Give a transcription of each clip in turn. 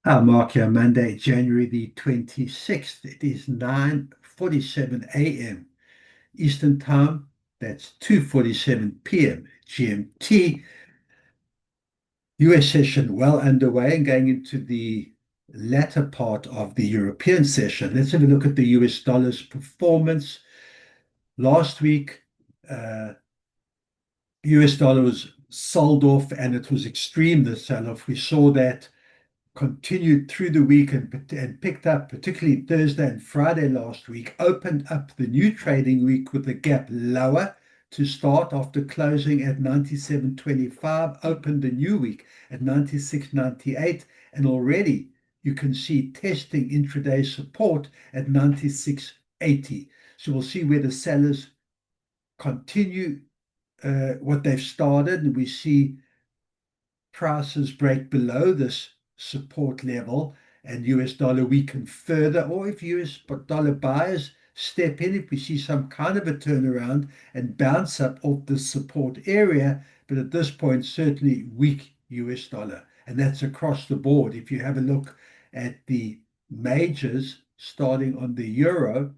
Mark, here, Monday, January the 26th. It is 9:47 a.m. Eastern Time. That's 2:47 p.m. GMT. US session well underway and going into the latter part of the European session. Let's have a look at the US dollar's performance. Last week, US dollar was sold off and it was extreme, the sell-off. We saw that continued through the week and picked up, particularly Thursday and Friday last week, opened up the new trading week with the gap lower to start after closing at 97.25, opened the new week at 96.98, and already you can see testing intraday support at 96.80. So we'll see where the sellers continue what they've started, and we see prices break below this support level and US dollar weaken further, or if US dollar buyers step in, if we see some kind of a turnaround and bounce up off the support area, but at this point, certainly weak US dollar. And that's across the board. If you have a look at the majors starting on the euro,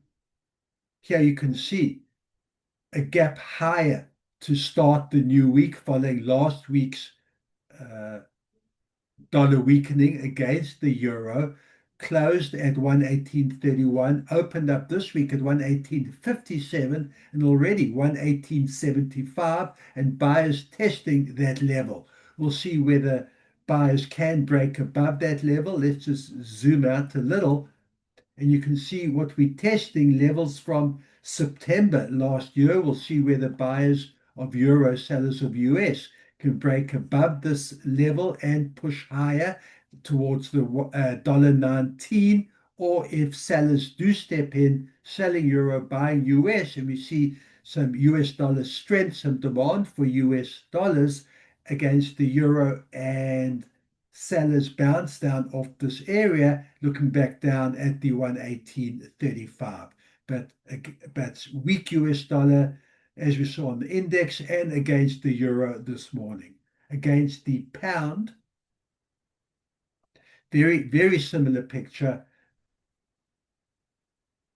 here you can see a gap higher to start the new week following last week's uh, dollar weakening against the euro, closed at 118.31, opened up this week at 118.57 and already 118.75, and buyers testing that level. We'll see whether buyers can break above that level. Let's just zoom out a little and you can see what we're testing levels from September last year. We'll see whether buyers of euro, sellers of US can break above this level and push higher towards the $1.19, or if sellers do step in, selling euro, buying US, and we see some US dollar strength, some demand for US dollars against the euro, and sellers bounce down off this area, looking back down at the 118.35. But weak US dollar, as we saw on the index, and against the euro this morning. Against the pound, very, very similar picture.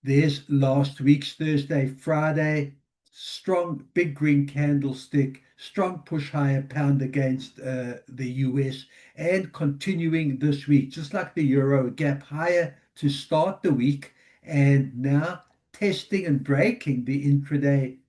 There's last week's Thursday, Friday, strong big green candlestick, strong push higher pound against the US, and continuing this week, just like the euro, a gap higher to start the week, and now testing and breaking the intraday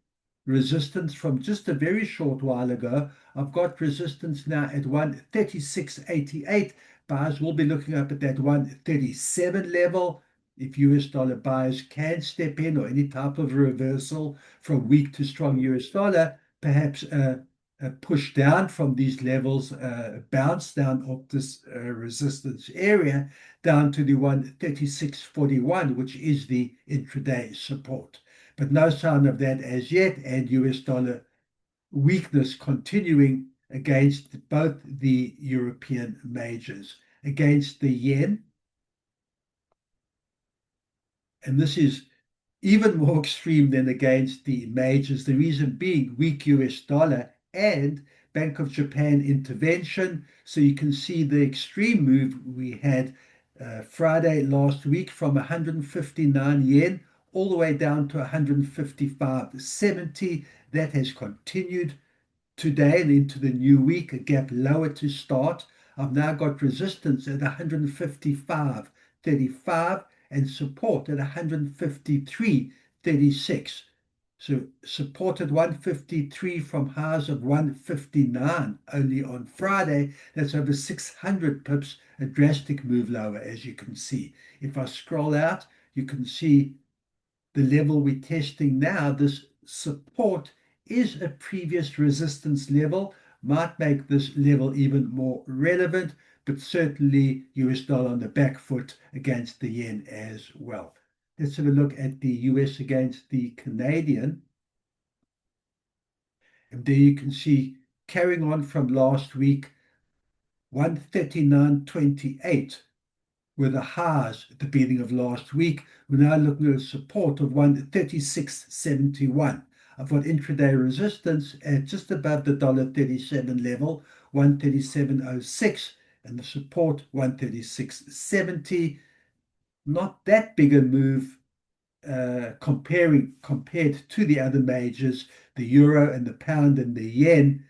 resistance from just a very short while ago. I've got resistance now at 136.88. Buyers will be looking up at that 137 level. If US dollar buyers can step in, or any type of reversal from weak to strong US dollar, perhaps a push down from these levels, bounce down off this resistance area down to the 136.41, which is the intraday support. But no sign of that as yet, and US dollar weakness continuing against both the European majors. Against the yen, and this is even more extreme than against the majors, the reason being weak US dollar and Bank of Japan intervention. So you can see the extreme move we had Friday last week from 159 yen all the way down to 155.70. That has continued today and into the new week, a gap lower to start. I've now got resistance at 155.35 and support at 153.36. So support at 153 from highs of 159 only on Friday. That's over 600 pips, a drastic move lower, as you can see. If I scroll out, you can see the level we're testing now. This support is a previous resistance level, might make this level even more relevant, but certainly US dollar on the back foot against the yen as well. Let's have a look at the US against the Canadian. And there you can see, carrying on from last week, 139.28 were the highs at the beginning of last week. We're now looking at a support of 136.71. I've got intraday resistance at just above the $1.37 level, 137.06, and the support 136.70. Not that big a move compared to the other majors, the euro and the pound and the yen.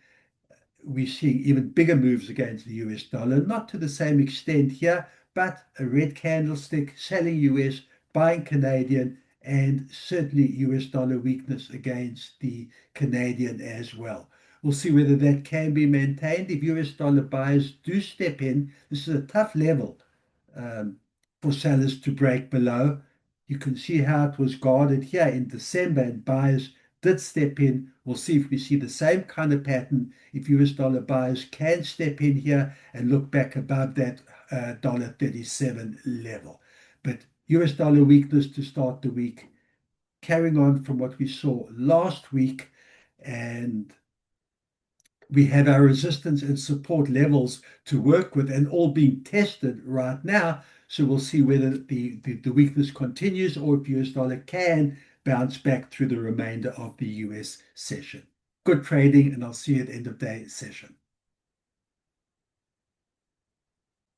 We're seeing even bigger moves against the US dollar, not to the same extent here, but a red candlestick selling US, buying Canadian, and certainly US dollar weakness against the Canadian as well. We'll see whether that can be maintained. If US dollar buyers do step in, this is a tough level um, for sellers to break below. You can see how it was guarded here in December, and buyers did step in. We'll see if we see the same kind of pattern if US dollar buyers can step in here and look back above that $37 level. But US dollar weakness to start the week, carrying on from what we saw last week, and we have our resistance and support levels to work with and all being tested right now. So we'll see whether the weakness continues or if US dollar can bounce back through the remainder of the US session. Good trading, and I'll see you at end of day session.